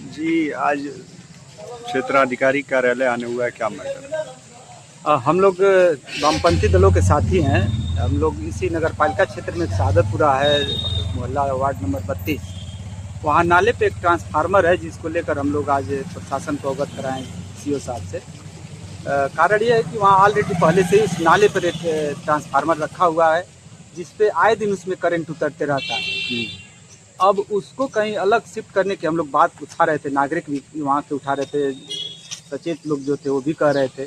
जी, आज क्षेत्राधिकारी कार्यालय आने हुआ है, क्या मैटर है? हम लोग वामपंथी दलों के साथी हैं। हम लोग इसी नगर पालिका क्षेत्र में सादतपुरा है, मोहल्ला वार्ड नंबर 32। वहाँ नाले पे एक ट्रांसफार्मर है जिसको लेकर हम लोग आज प्रशासन को अवगत कराएं सीओ साहब से। कारण ये है कि वहाँ ऑलरेडी पहले से इस नाले पर एक ट्रांसफार्मर रखा हुआ है जिस पे आए दिन उसमें करंट उतरते रहता है। अब उसको कहीं अलग शिफ्ट करने की हम लोग बात उठा रहे थे, नागरिक भी वहाँ के उठा रहे थे, सचेत लोग जो थे वो भी कह रहे थे।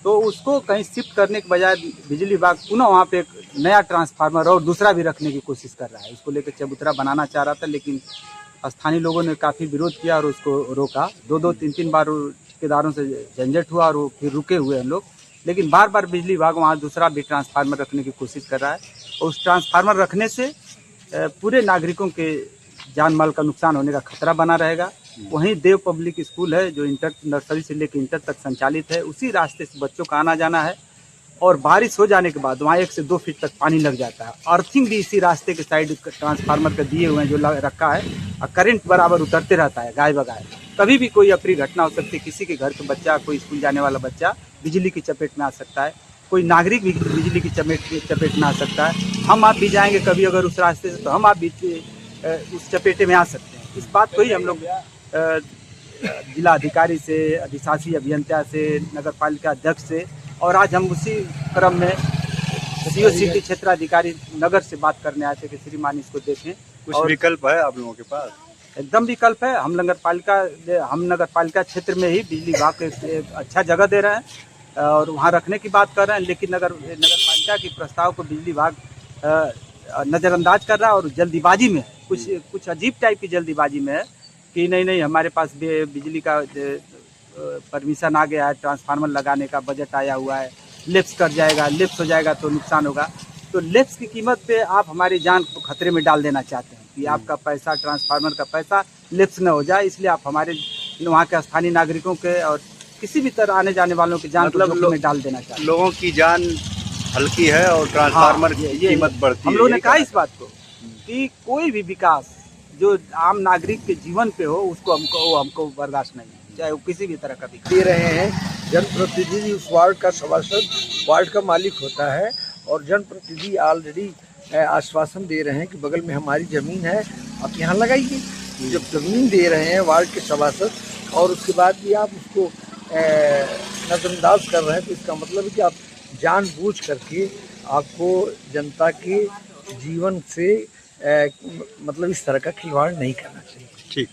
तो उसको कहीं शिफ्ट करने के बजाय बिजली विभाग पुनः वहाँ पे एक नया ट्रांसफार्मर और दूसरा भी रखने की कोशिश कर रहा है। उसको लेकर चबूतरा बनाना चाह रहा था, लेकिन स्थानीय लोगों ने काफ़ी विरोध किया और उसको रोका। दो तीन बार ठेकेदारों से झंझट हुआ और वो फिर रुके हुए हम लोग। लेकिन बार बार बिजली विभाग वहाँ दूसरा भी ट्रांसफार्मर रखने की कोशिश कर रहा है और उस ट्रांसफार्मर रखने से पूरे नागरिकों के जान माल का नुकसान होने का खतरा बना रहेगा। वहीं देव पब्लिक स्कूल है जो इंटर नर्सरी से लेकर इंटर तक संचालित है, उसी रास्ते से बच्चों का आना जाना है और बारिश हो जाने के बाद वहाँ 1 से 2 फीट तक पानी लग जाता है। अर्थिंग भी इसी रास्ते के साइड ट्रांसफार्मर के दिए हुए हैं जो रखा है और करंट बराबर उतरते रहता है गाय बगाए। कभी भी कोई अप्रिय घटना हो सकती है, किसी के घर का बच्चा, कोई स्कूल जाने वाला बच्चा बिजली की चपेट में आ सकता है, कोई नागरिक भी बिजली की चपेट में आ सकता है। हम आप भी जाएंगे कभी अगर उस रास्ते से तो हम आप भी उस चपेटे में आ सकते हैं। इस बात को ही हम लोग जिला अधिकारी से, अधिशासी अभियंता से, नगर पालिका अध्यक्ष से और आज हम उसी क्रम में सीओ सिटी क्षेत्राधिकारी नगर से बात करने आए थे कि श्रीमान इसको देखें। कुछ विकल्प है आप लोगों के पास? एकदम विकल्प है। हम नगर पालिका क्षेत्र में ही बिजली विभाग को एक अच्छा जगह दे रहे हैं और वहाँ रखने की बात कर रहे हैं, लेकिन नगर पालिका के प्रस्ताव को बिजली विभाग नज़रअंदाज कर रहा है और जल्दीबाजी में कुछ अजीब टाइप की जल्दीबाजी में है कि नहीं हमारे पास बिजली का परमिशन आ गया है, ट्रांसफार्मर लगाने का बजट आया हुआ है, लेप्स हो जाएगा तो नुकसान होगा। तो लेप्स की कीमत पे आप हमारी जान को खतरे में डाल देना चाहते हैं कि आपका पैसा, ट्रांसफार्मर का पैसा लेप्स न हो जाए, इसलिए आप हमारे वहाँ के स्थानीय नागरिकों के और किसी भी तरह आने जाने वालों की जान को जोखिम में डाल देना चाहते हैं। लोगों की जान हल्की है और ट्रांसफार्मर की कीमत बढ़ती है। हम लोगों ने कहा इस बात को कि कोई भी विकास जो आम नागरिक के जीवन पे हो उसको हमको बर्दाश्त नहीं है, चाहे वो किसी भी तरह का विकास दे रहे हैं। जनप्रतिनिधि उस वार्ड का सभासद वार्ड का मालिक होता है और जनप्रतिनिधि ऑलरेडी आश्वासन दे रहे हैं कि बगल में हमारी ज़मीन है, आप यहाँ लगाइए। जब ज़मीन दे रहे हैं वार्ड के सभासद और उसके बाद भी आप उसको नज़रअंदाज कर रहे हैं, तो इसका मतलब है कि आप जानबूझ करके आपको जनता के जीवन से मतलब इस तरह का खिलवाड़ नहीं करना चाहिए। ठीक।